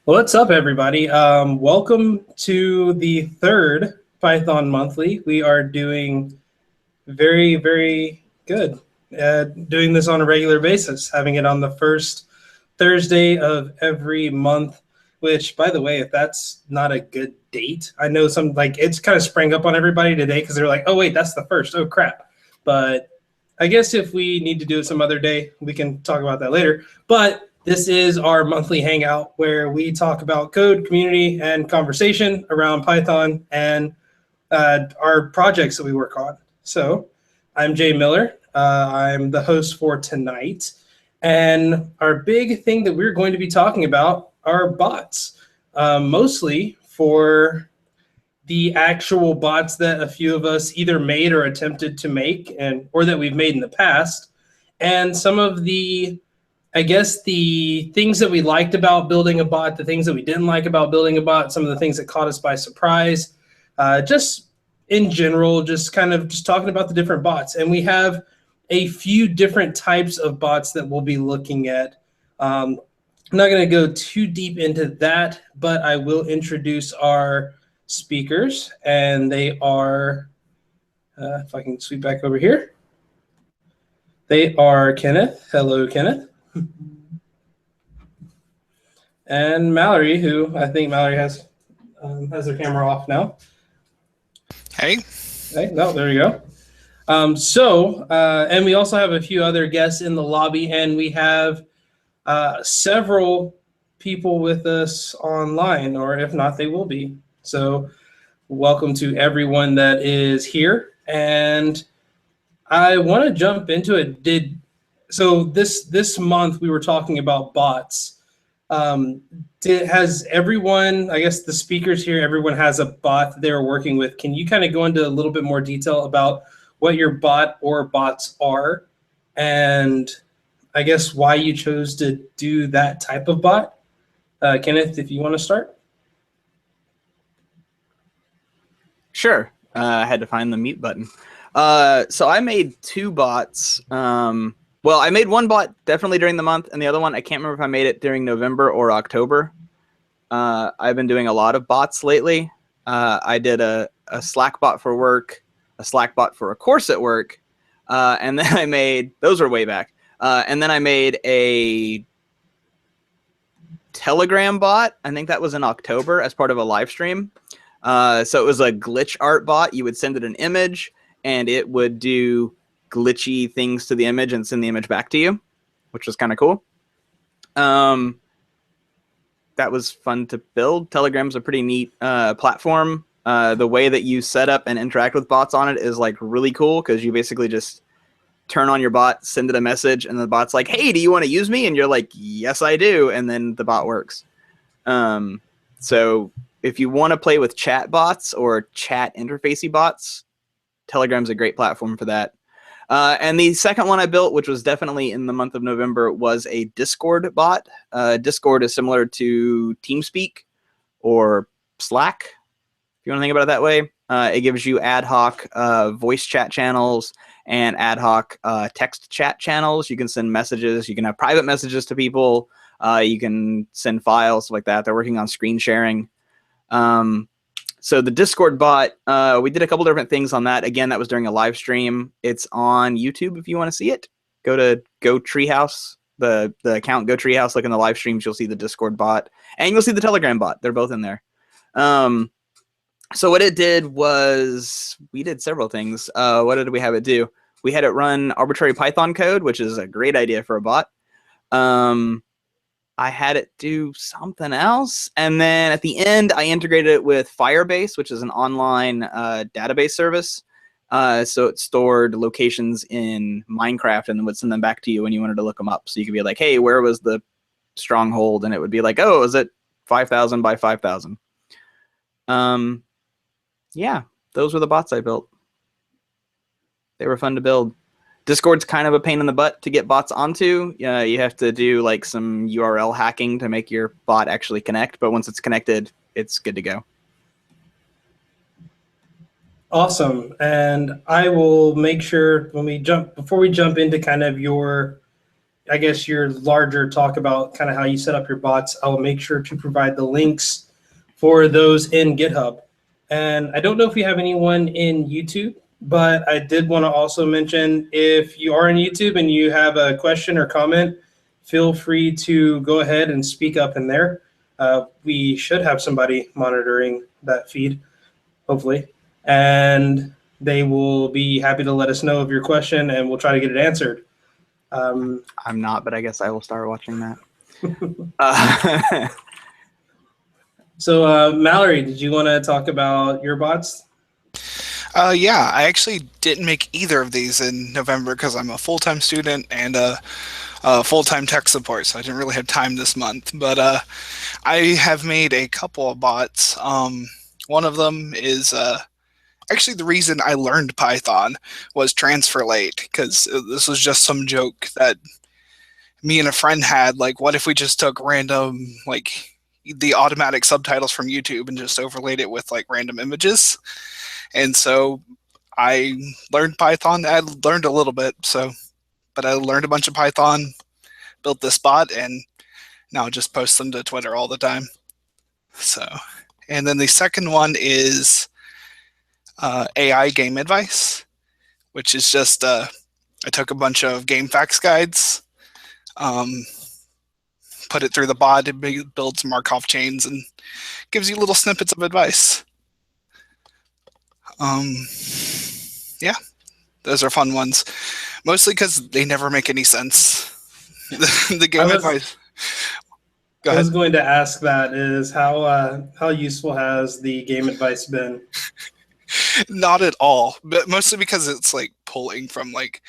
What's up, everybody? Welcome to the third Python Monthly. We are doing very, very good at doing this on a regular basis, having it on the first Thursday of every month, which, by the way, if that's not a good date, I know it's kind of sprang up on everybody today because they're like, oh, wait, that's the first. Oh, crap. But I guess if we need to do it some other day, we can talk about that later. But this is our monthly hangout where we talk about code, community, and conversation around Python and our projects that we work on. So I'm Jay Miller. I'm the host for tonight. And our big thing that we're going to be talking about are bots, mostly for the actual bots that a few of us either made or attempted to make or that we've made in the past. And some of the the things that we liked about building a bot, the things that we didn't like about building a bot, some of the things that caught us by surprise, just in general, just talking about the different bots. And we have a few different types of bots that we'll be looking at. I'm not going to go too deep into that, but I will introduce our speakers, and they are, if I can sweep back over here, they are Kenneth. Hello, Kenneth. And Mallory, who I think Mallory has their camera off now. Hey. Hey, no, there you go. And we also have a few other guests in the lobby, and we have several people with us online, or if not, they will be. So welcome to everyone that is here. And I want to jump into it. So this month we were talking about bots. Has everyone, I guess the speakers here, everyone has a bot they're working with. Can you kind of go into a little bit more detail about what your bot or bots are, and I guess why you chose to do that type of bot? Kenneth, if you want to start. Sure. I had to find the mute button. So I made two bots. Well, I made one bot definitely during the month, and the other one, I can't remember if I made it during November or October. I've been doing a lot of bots lately. I did a Slack bot for work, a Slack bot for a course at work, and then I made, those were way back, and then I made a Telegram bot. I think that was in October as part of a live stream. So it was a glitch art bot. You would send it an image, and it would do glitchy things to the image and send the image back to you, which was kind of cool. That was fun to build. Telegram's a pretty neat platform. The way that you set up and interact with bots on it is like really cool, because you basically just turn on your bot, send it a message, and the bot's like, hey, do you want to use me? And you're like, yes, I do. And then the bot works. So if you want to play with chat bots or chat interfacey bots, Telegram's a great platform for that. And the second one I built, which was definitely in the month of November, was a Discord bot. Discord is similar to TeamSpeak or Slack, if you want to think about it that way. It gives you ad hoc voice chat channels and ad hoc text chat channels. You can send messages. You can have private messages to people. You can send files like that. They're working on screen sharing. So the Discord bot, we did a couple different things on that. Again, that was during a live stream. It's on YouTube if you want to see it. Go to GoTreehouse, the account GoTreehouse, look in the live streams, you'll see the Discord bot. And you'll see the Telegram bot. They're both in there. So what it did was, we did several things. What did we have it do? We had it run arbitrary Python code, which is a great idea for a bot. I had it do something else. And then at the end, I integrated it with Firebase, which is an online database service. So it stored locations in Minecraft and then would send them back to you when you wanted to look them up. So you could be like, hey, where was the stronghold? And it would be like, oh, is it 5,000 by 5,000? Yeah, those were the bots I built. They were fun to build. Discord's kind of a pain in the butt to get bots onto. You have to do like some URL hacking to make your bot actually connect, but once it's connected, it's good to go. Awesome. And I will make sure before we jump into kind of your I guess, your larger talk about kind of how you set up your bots, I'll make sure to provide the links for those in GitHub. And I don't know if we have anyone in YouTube, but I did want to also mention, if you are in YouTube and you have a question or comment, feel free to go ahead and speak up in there. We should have somebody monitoring that feed, hopefully. And they will be happy to let us know of your question, and we'll try to get it answered. I'm not, but I guess I will start watching that. So, Mallory, did you want to talk about your bots? Yeah, I actually didn't make either of these in November because I'm a full-time student and a full-time tech support, so I didn't really have time this month. But I have made a couple of bots. One of them is actually the reason I learned Python was transfer late, because this was just some joke that me and a friend had. Like, what if we just took random, like, the automatic subtitles from YouTube and just overlaid it with like random images? And so I learned Python. I learned a little bit, but I learned a bunch of Python, built this bot, and now I just post them to Twitter all the time. So, and then the second one is AI game advice, which is just I took a bunch of game facts guides, put it through the bot, it builds Markov chains and gives you little snippets of advice. Yeah, those are fun ones, mostly because they never make any sense. The game advice. I was going to ask that, is how useful has the game advice been? Not at all, but mostly because it's like pulling from like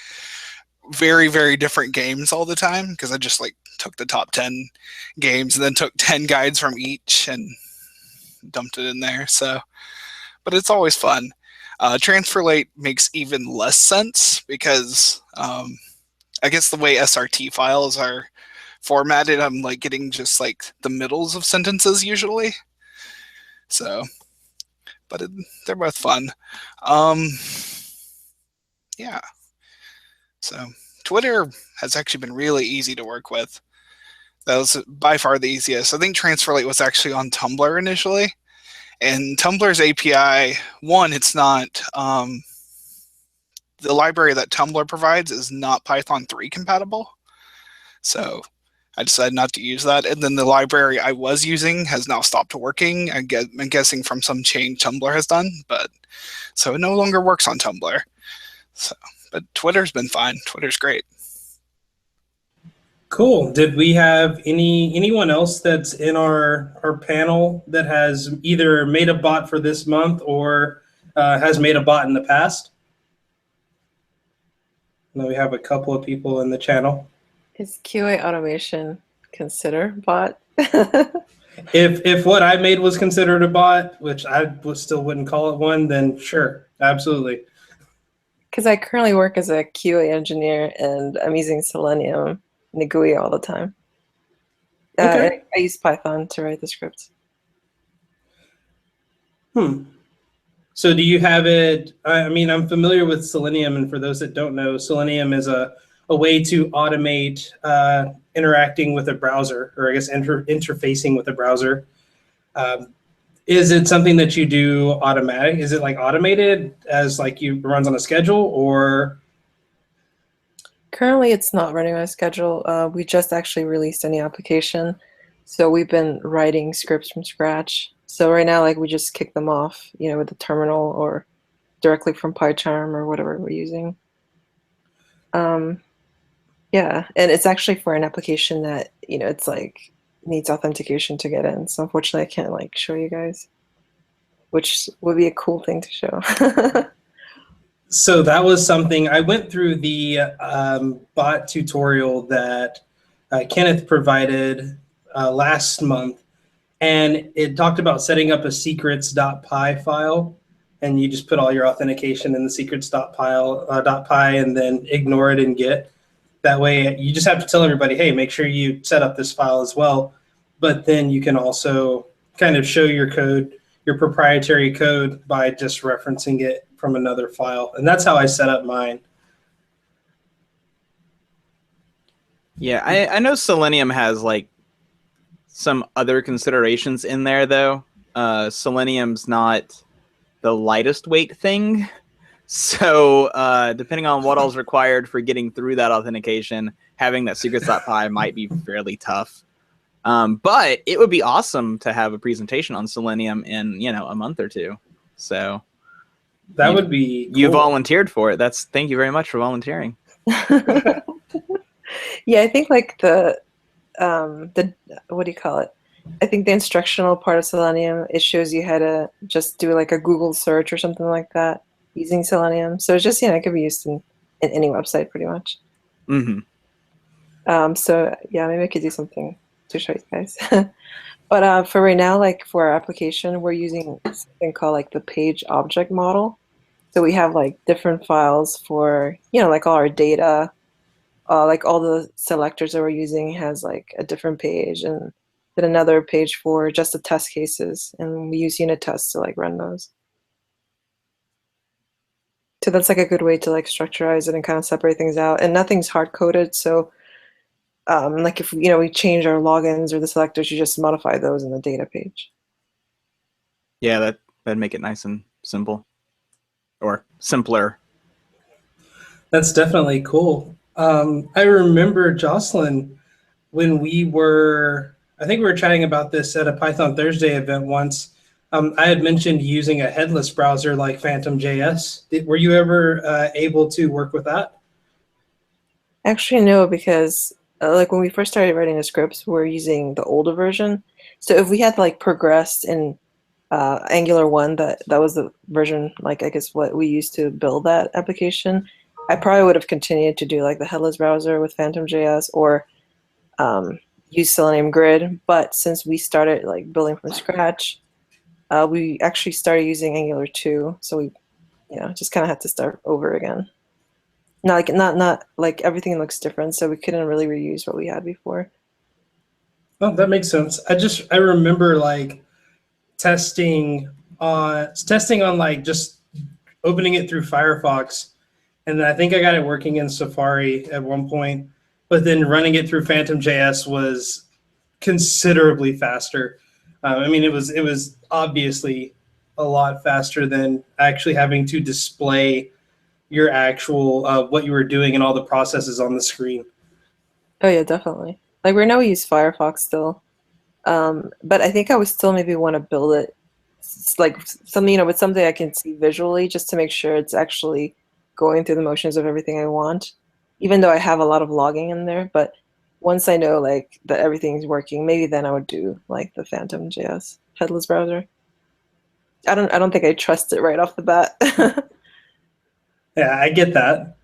very, very different games all the time, because I just like took the top 10 games and then took 10 guides from each and dumped it in there. So, but it's always fun. Transfer late makes even less sense because I guess the way SRT files are formatted, I'm like getting just like the middles of sentences usually. So, but they're both fun. Yeah. So Twitter has actually been really easy to work with. That was by far the easiest. I think transfer late was actually on Tumblr initially. And Tumblr's API, one, it's not, the library that Tumblr provides is not Python 3 compatible. So I decided not to use that. And then the library I was using has now stopped working. I'm guessing from some change Tumblr has done, but so it no longer works on Tumblr. So, but Twitter's been fine. Twitter's great. Cool. Did we have anyone else that's in our panel that has either made a bot for this month or has made a bot in the past? And we have a couple of people in the channel. Is QA automation considered bot? If what I made was considered a bot, which I still wouldn't call it one, then sure, absolutely. Because I currently work as a QA engineer and I'm using Selenium and the GUI all the time. Okay. I use Python to write the scripts. So do you have it? I mean, I'm familiar with Selenium, and for those that don't know, Selenium is a way to automate interacting with a browser, or I guess interfacing with a browser. Is it something that you do automatic? Is it like automated as like you runs on a schedule, or? Currently, it's not running on a schedule. We just actually released a new application, so we've been writing scripts from scratch. So right now, like we just kick them off, with the terminal or directly from PyCharm or whatever we're using. Yeah, and it's actually for an application that it's like needs authentication to get in. So unfortunately, I can't like show you guys, which would be a cool thing to show. So that was something I went through the bot tutorial that Kenneth provided last month, and it talked about setting up a secrets.py file, and you just put all your authentication in the secrets.py and then ignore it in Git. That way, you just have to tell everybody, hey, make sure you set up this file as well. But then you can also kind of show your code, your proprietary code, by just referencing it from another file. And that's how I set up mine. Yeah, I know Selenium has like some other considerations in there though. Selenium's not the lightest weight thing. So depending on what all's required for getting through that authentication, having that secrets.py might be fairly tough. But it would be awesome to have a presentation on Selenium in, a month or two. So That would be you cool. volunteered for it. Thank you very much for volunteering. Yeah, I think like the what do you call it? I think the instructional part of Selenium, it shows you how to just do like a Google search or something like that using Selenium. So it's just, it could be used in any website pretty much. Mm-hmm. So yeah, maybe I could do something to show you guys. But for right now, like for our application, we're using something called like the page object model. So we have like different files for, like all our data, like all the selectors that we're using has like a different page, and then another page for just the test cases, and we use unit tests to like run those. So that's like a good way to like structurize it and kind of separate things out, and nothing's hard coded. So like if we change our logins or the selectors, you just modify those in the data page. Yeah, that'd make it nice and simple, or simpler. That's definitely cool. I remember Jocelyn when I think we were chatting about this at a Python Thursday event once. I had mentioned using a headless browser like Phantom.js. Were you ever able to work with that? Actually, no, because like when we first started writing the scripts, we're using the older version. So if we had like progressed in Angular 1, that was the version, like I guess what we used to build that application, I probably would have continued to do like the headless browser with Phantom.js or use Selenium Grid. But since we started like building from scratch, we actually started using Angular 2, so we just kind of had to start over again. Not like everything looks different, so we couldn't really reuse what we had before. Oh, that makes sense. I remember like testing on like just opening it through Firefox, and then I think I got it working in Safari at one point, but then running it through Phantom.js was considerably faster. I mean, it was obviously a lot faster than actually having to display your actual what you were doing and all the processes on the screen. Oh yeah, definitely. Like right now we use Firefox still, but I think I would still maybe want to build it like something with something I can see visually, just to make sure it's actually going through the motions of everything I want. Even though I have a lot of logging in there, but once I know like that everything's working, maybe then I would do like the Phantom.js headless browser. I don't think I trust it right off the bat. Yeah, I get that.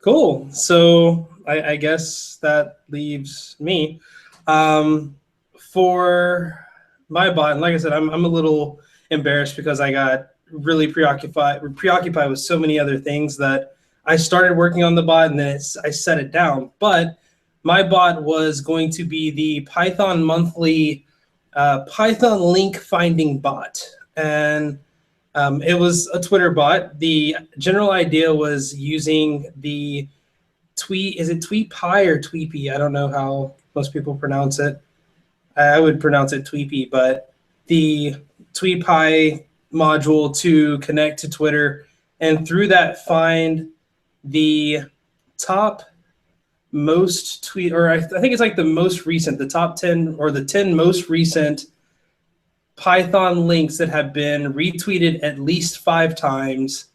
Cool. So I guess that leaves me. For my bot, and like I said, I'm a little embarrassed because I got really preoccupied with so many other things that I started working on the bot and then I set it down. But my bot was going to be the Python monthly Python link finding bot, and it was a Twitter bot. The general idea was using the is it TweetPy or Tweepy? I don't know how most people pronounce it. I would pronounce it Tweepy, but the TweetPy module to connect to Twitter, and through that find the top most tweet, or I think it's like the most recent, the top 10 or the 10 most recent Python links that have been retweeted at least 5 times,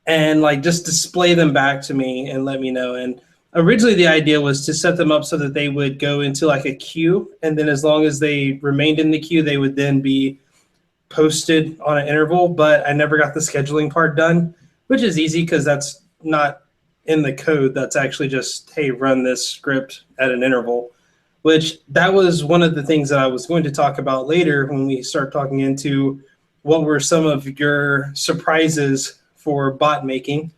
and like just display them back to me and let me know. And originally the idea was to set them up so that they would go into like a queue, and then as long as they remained in the queue, they would then be posted on an interval. But I never got the scheduling part done, which is easy because that's not in the code. That's actually just, hey, run this script at an interval, which that was one of the things that I was going to talk about later when we start talking into what were some of your surprises for bot making.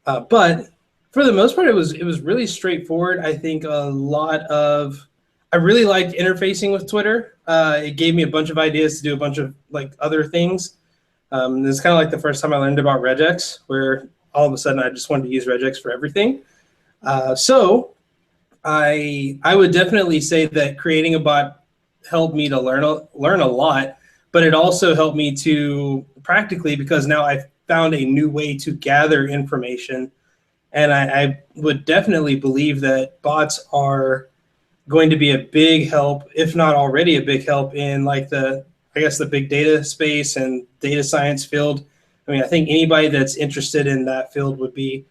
But for the most part, it was really straightforward. I think I really liked interfacing with Twitter. It gave me a bunch of ideas to do a bunch of like other things. It's kind of like the first time I learned about regex, where all of a sudden I just wanted to use regex for everything. So I would definitely say that creating a bot helped me to learn a lot, but it also helped me to practically, because now I've found a new way to gather information, and I would definitely believe that bots are going to be a big help, if not already a big help, in like I guess the big data space and data science field. I mean, I think anybody that's interested in that field would be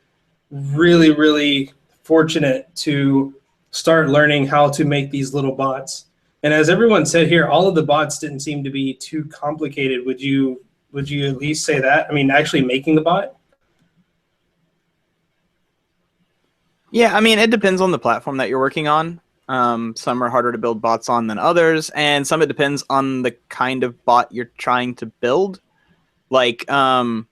really, really fortunate to start learning how to make these little bots. And as everyone said here, all of the bots didn't seem to be too complicated. Would you at least say that? I mean, actually making the bot? Yeah, I mean, it depends on the platform that you're working on. Some are harder to build bots on than others, and some it depends on the kind of bot you're trying to build. Like, I'll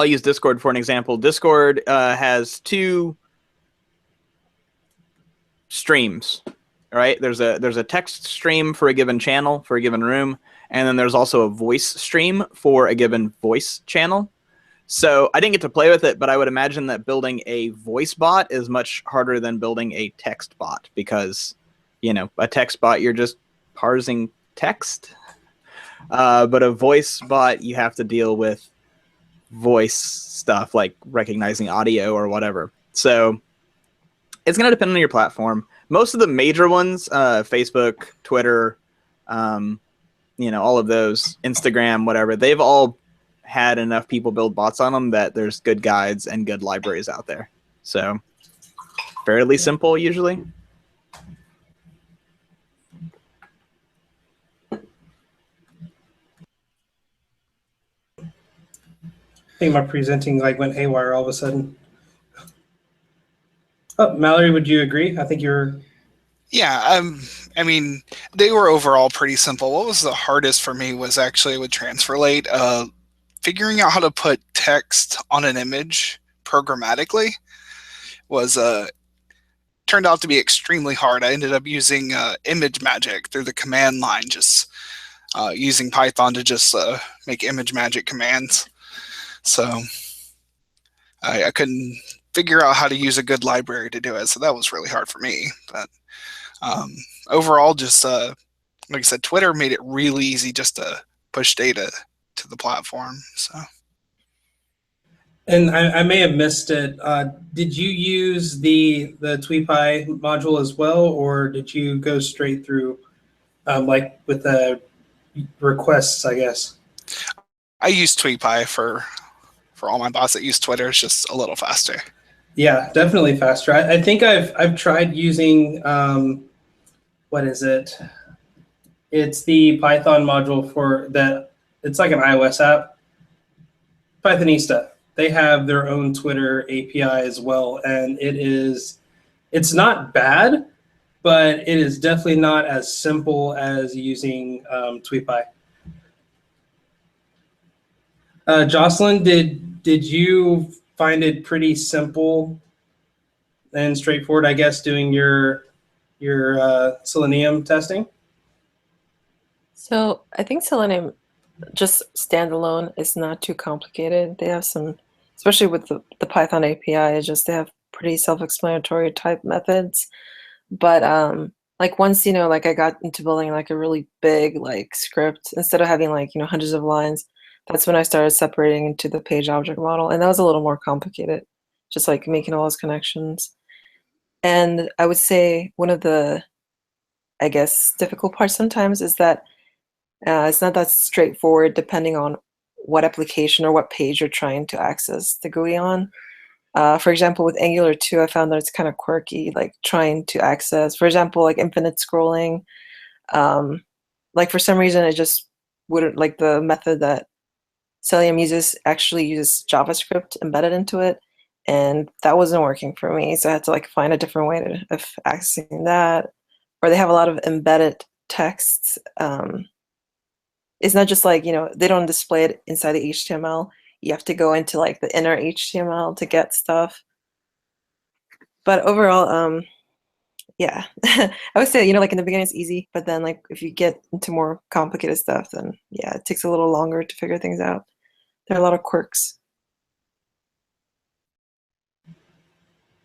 use Discord for an example. Discord has two streams, right? There's a text stream for a given channel, for a given room, and then there's also a voice stream for a given voice channel. So I didn't get to play with it, but I would imagine that building a voice bot is much harder than building a text bot, because, you know, a text bot, you're just parsing text. But a voice bot, you have to deal with voice stuff like recognizing audio or whatever. So it's going to depend on your platform. Most of the major ones, Facebook, Twitter, all of those, Instagram, whatever, they've all had enough people build bots on them that there's good guides and good libraries out there. So fairly simple usually. I think my presenting went haywire all of a sudden. Oh, Mallory, would you agree? I think you're... Yeah, I mean, they were overall pretty simple. What was the hardest for me was actually with TransferLate, figuring out how to put text on an image programmatically was turned out to be extremely hard. I ended up using ImageMagick through the command line, just using Python to just make ImageMagick commands. So I couldn't figure out how to use a good library to do it, so that was really hard for me. But overall, just like I said, Twitter made it really easy just to push data to the platform. So. And I may have missed it. Did you use the TweetPy module as well, or did you go straight through like with the requests, I guess? I use TweetPy for all my bots that use Twitter. It's just a little faster. Yeah, definitely faster. I think I've tried using what is it? It's the Python module for that. It's like an iOS app, Pythonista. They have their own Twitter API as well, and it's not bad, but it is definitely not as simple as using TweetPy. Jocelyn, did you find it pretty simple and straightforward, I guess, doing your Selenium testing? So I think Selenium just standalone is not too complicated. They have some, especially with the Python API, it's just they have pretty self-explanatory type methods. But like once, like I got into building like a really big like script, instead of having like, hundreds of lines, that's when I started separating into the page object model. And that was a little more complicated, just like making all those connections. And I would say one of the, I guess, difficult parts sometimes is that it's not that straightforward depending on what application or what page you're trying to access the GUI on. For example, with Angular 2, I found that it's kind of quirky, like trying to access, for example, like infinite scrolling. Like for some reason, it just wouldn't, like the method that Selenium actually uses JavaScript embedded into it. And that wasn't working for me. So I had to like find a different way of accessing that. Or they have a lot of embedded text. It's not just like, they don't display it inside the HTML. You have to go into like the inner HTML to get stuff. But overall, yeah, I would say, like in the beginning it's easy, but then like if you get into more complicated stuff, then yeah, it takes a little longer to figure things out. There are a lot of quirks.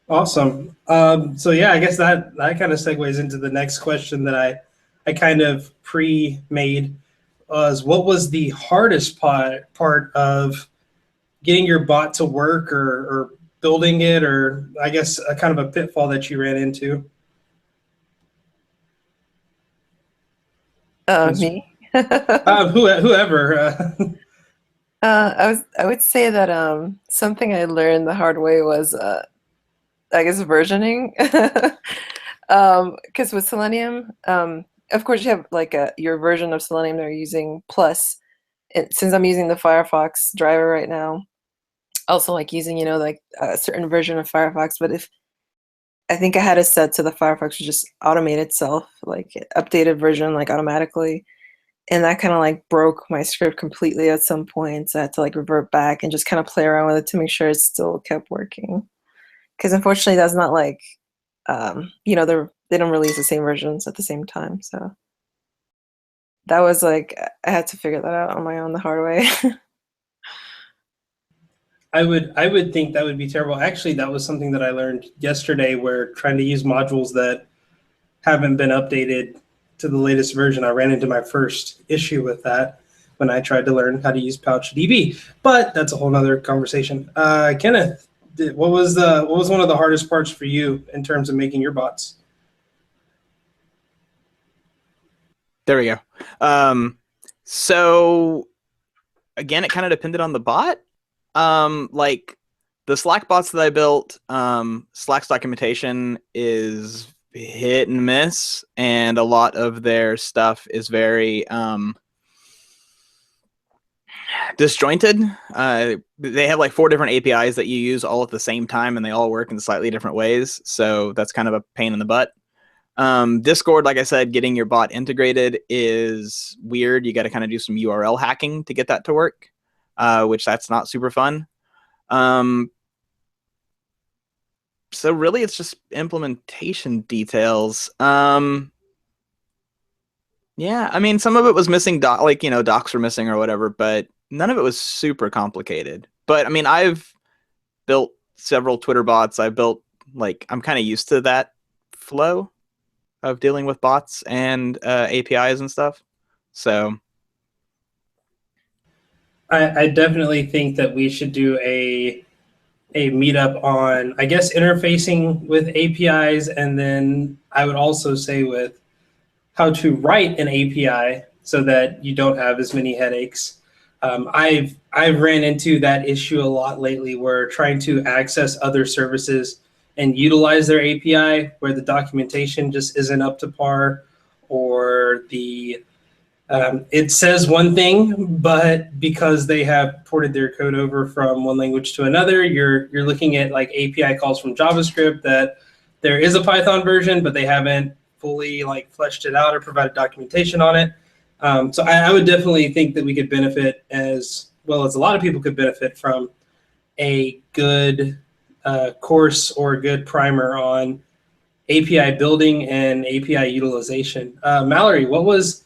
Awesome. So yeah, I guess that kind of segues into the next question that I kind of pre-made was what was the hardest part of getting your bot to work or building it, or I guess a kind of a pitfall that you ran into? Me. Whoever. I would say that something I learned the hard way was I guess versioning. Because with Selenium, of course you have like your version of Selenium they're using plus. Since I'm using the Firefox driver right now, also like using like a certain version of Firefox. But if I think I had it set to the Firefox to just automate itself, like updated version like automatically. And that kind of like broke my script completely at some point. So I had to like revert back and just kind of play around with it to make sure it still kept working. Because unfortunately, that's not like, they don't release the same versions at the same time. So that was like, I had to figure that out on my own the hard way. I would think that would be terrible. Actually, that was something that I learned yesterday where trying to use modules that haven't been updated to the latest version, I ran into my first issue with that when I tried to learn how to use PouchDB. But that's a whole nother conversation. Kenneth, what was one of the hardest parts for you in terms of making your bots? There we go. So again, it kind of depended on the bot. Like the Slack bots that I built, Slack's documentation is hit and miss, and a lot of their stuff is very disjointed. They have like 4 different APIs that you use all at the same time, and they all work in slightly different ways. So that's kind of a pain in the butt. Discord, like I said, getting your bot integrated is weird. You got to kind of do some URL hacking to get that to work, which that's not super fun. So really, it's just implementation details. Yeah, I mean, some of it was missing, docs were missing or whatever, but none of it was super complicated. But I mean, I've built several Twitter bots. I'm kind of used to that flow of dealing with bots and APIs and stuff. So I definitely think that we should do a meetup on, I guess, interfacing with APIs, and then I would also say with how to write an API so that you don't have as many headaches. I've ran into that issue a lot lately, where trying to access other services and utilize their API, where the documentation just isn't up to par, or it says one thing, but because they have ported their code over from one language to another, you're looking at like API calls from JavaScript that there is a Python version, but they haven't fully like fleshed it out or provided documentation on it. So I would definitely think that we could benefit, as well as a lot of people could benefit from, a good course or a good primer on API building and API utilization. Mallory, what was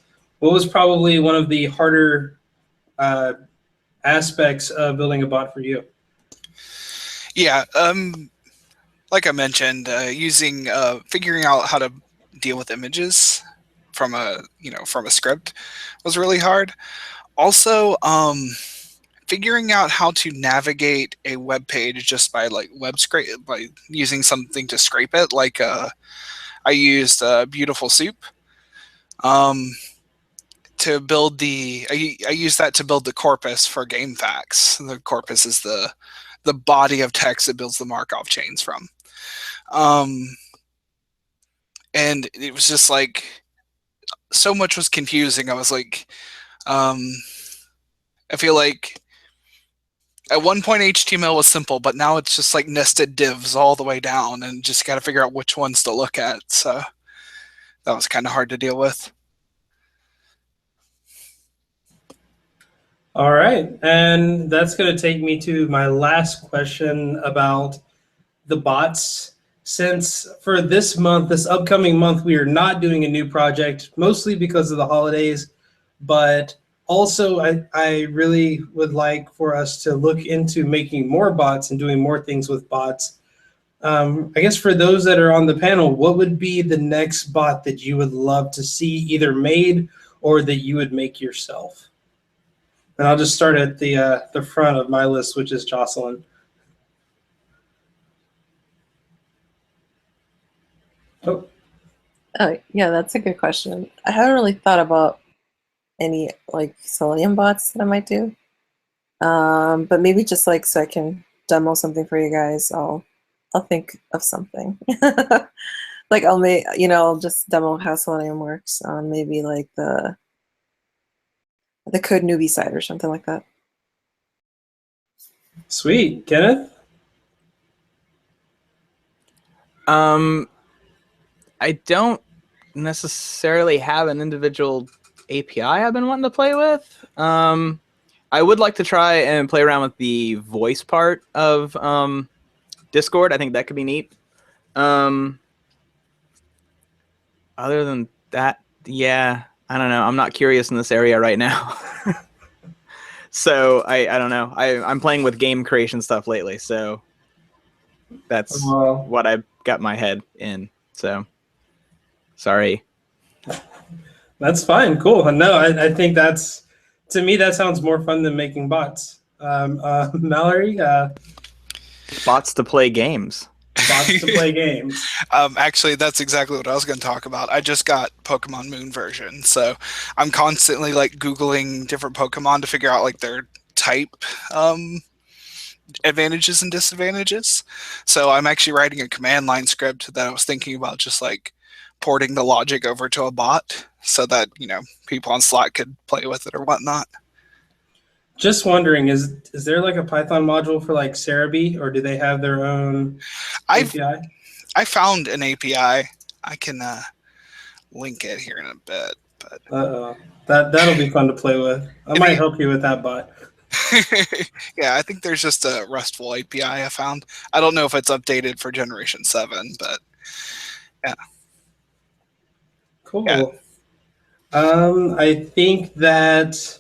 probably one of the harder aspects of building a bot for you? Yeah, like I mentioned, figuring out how to deal with images from a script was really hard. Also, figuring out how to navigate a web page just by by using something to scrape it. Like I used Beautiful Soup to build I use that to build the corpus for GameFAQs. The corpus is the body of text that builds the Markov chains from. And it was just like, so much was confusing. I was like, I feel like at one point HTML was simple, but now it's just like nested divs all the way down, and just got to figure out which ones to look at. So that was kind of hard to deal with. All right, and that's going to take me to my last question about the bots. Since for this upcoming month, we are not doing a new project, mostly because of the holidays, but also I really would like for us to look into making more bots and doing more things with bots. I guess for those that are on the panel, what would be the next bot that you would love to see either made or that you would make yourself? And I'll just start at the front of my list, which is Jocelyn. Oh, Oh, yeah, that's a good question. I haven't really thought about any like Selenium bots that I might do. But maybe just like so I can demo something for you guys, I'll think of something. Like I'll just demo how Selenium works on maybe like the code newbie side or something like that. sweet. Kenneth? I don't necessarily have an individual API I've been wanting to play with. I would like to try and play around with the voice part of Discord. I think that could be neat. Other than that, yeah, I don't know. I'm not curious in this area right now. So I don't know. I'm playing with game creation stuff lately, so that's what I've got my head in. So sorry. That's fine. Cool. No, I think to me, that sounds more fun than making bots. Mallory? Bots to play games. Bots to play games. Actually, that's exactly what I was going to talk about. I just got Pokemon Moon version, so I'm constantly like Googling different Pokemon to figure out like their type advantages and disadvantages. So I'm actually writing a command line script that I was thinking about just like porting the logic over to a bot so that, people on Slack could play with it or whatnot. Just wondering, is there like a Python module for like Cerebi, or do they have their own API? I found an API. I can link it here in a bit. But that'll be fun to play with. I might help you with that bot. Yeah, I think there's just a RESTful API I found. I don't know if it's updated for Generation 7, but yeah. Cool. Yeah. I think that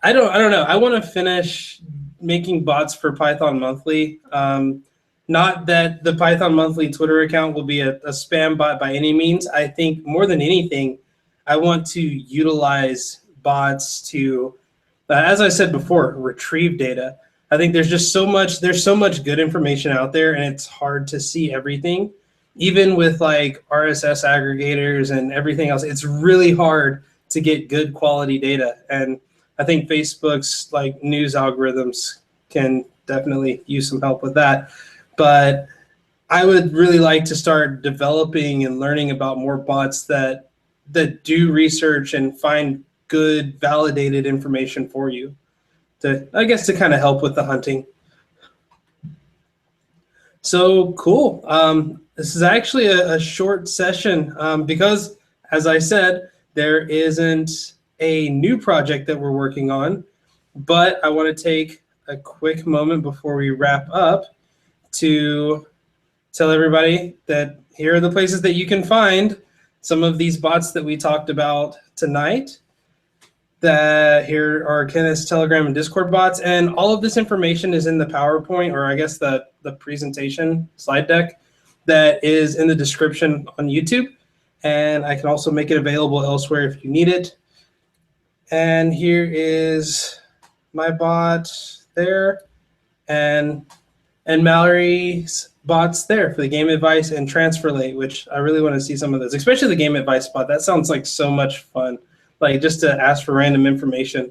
I don't know. I want to finish making bots for Python Monthly. Not that the Python Monthly Twitter account will be a spam bot by any means. I think more than anything, I want to utilize bots to, as I said before, retrieve data. I think there's so much good information out there, and it's hard to see everything. Even with like RSS aggregators and everything else, it's really hard to get good quality data. And I think Facebook's like news algorithms can definitely use some help with that. But I would really like to start developing and learning about more bots that do research and find good validated information for you to kind of help with the hunting. So cool. This is actually a short session because, as I said, there isn't a new project that we're working on, but I want to take a quick moment before we wrap up to tell everybody that here are the places that you can find some of these bots that we talked about tonight. That here are Kenneth's Telegram and Discord bots, and all of this information is in the PowerPoint, or I guess the presentation slide deck that is in the description on YouTube, and I can also make it available elsewhere if you need it. And here is my bot there, and Mallory's bots there for the game advice and transfer late, which I really want to see some of those, especially the game advice bot. That sounds like so much fun. Like just to ask for random information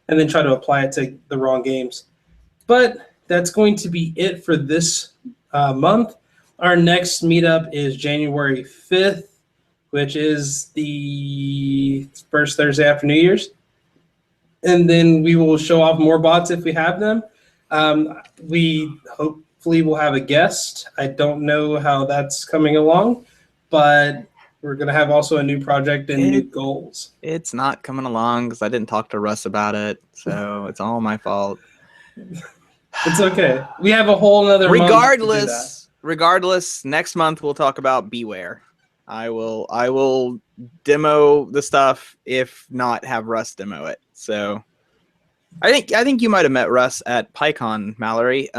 and then try to apply it to the wrong games. But that's going to be it for this month. Our next meetup is January 5th, which is the first Thursday after New Year's. And then we will show off more bots if we have them. We hopefully will have a guest. I don't know how that's coming along, but we're going to have also a new project and new goals. It's not coming along because I didn't talk to Russ about it, so it's all my fault. It's okay. We have a whole other month to do that. Regardless, next month we'll talk about Beware. I will demo the stuff, if not have Russ demo it. So I think you might have met Russ at PyCon, Mallory.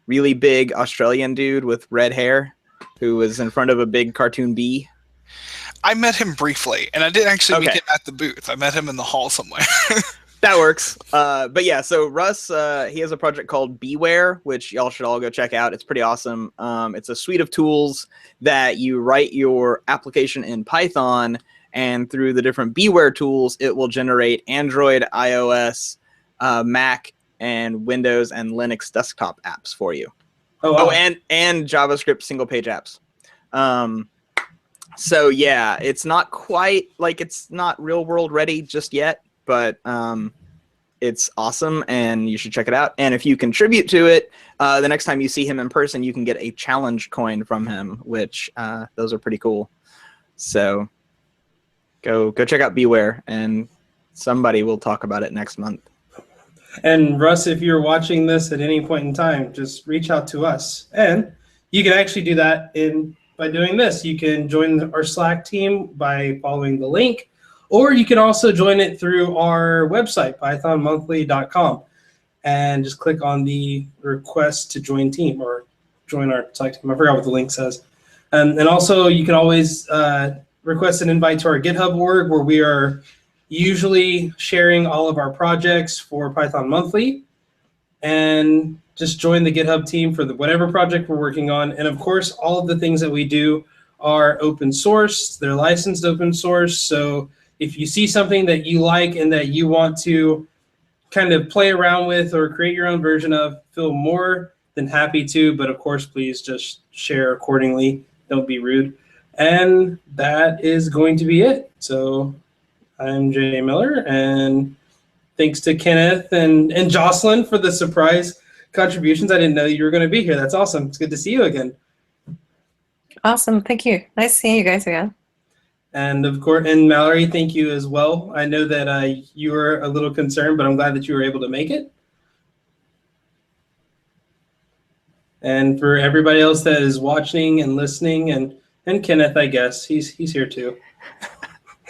really big Australian dude with red hair who was in front of a big cartoon bee? I met him briefly, and I didn't actually meet Okay. him at the booth. I met him in the hall somewhere. That works. But yeah, so Russ, he has a project called Beware, which y'all should all go check out. It's pretty awesome. It's a suite of tools that you write your application in Python, and through the different Beware tools, it will generate Android, iOS, Mac, and Windows and Linux desktop apps for you. Oh, wow. Oh, and JavaScript single-page apps. So yeah, it's not quite like it's not real-world ready just yet, but it's awesome, and you should check it out. And if you contribute to it, the next time you see him in person, you can get a challenge coin from him, which those are pretty cool. So go check out Beware, and somebody will talk about it next month. And Russ, if you're watching this at any point in time, just reach out to us. And you can actually do that by doing this. You can join our Slack team by following the link, or you can also join it through our website, pythonmonthly.com, and just click on the request to join team or join our Slack team. I forgot what the link says. And also, you can always request an invite to our GitHub org, where we are usually sharing all of our projects for Python Monthly, and just join the GitHub team for whatever project we're working on. And of course, all of the things that we do are open source. They're licensed open source. So if you see something that you like and that you want to kind of play around with or create your own version of, feel more than happy to. But of course, please just share accordingly. Don't be rude. And that is going to be it. So I'm Jay Miller, and thanks to Kenneth and Jocelyn for the surprise contributions. I didn't know you were going to be here. That's awesome. It's good to see you again. Awesome. Thank you. Nice seeing you guys again. And of course, and Mallory, thank you as well. I know that you were a little concerned, but I'm glad that you were able to make it. And for everybody else that is watching and listening, and Kenneth, I guess he's here too.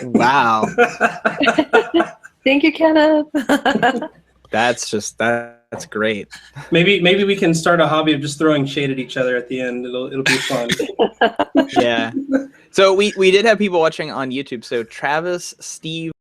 Wow. Thank you, Kenneth. That's great. Maybe we can start a hobby of just throwing shade at each other at the end. It'll be fun. Yeah. So we did have people watching on YouTube. So Travis, Steve,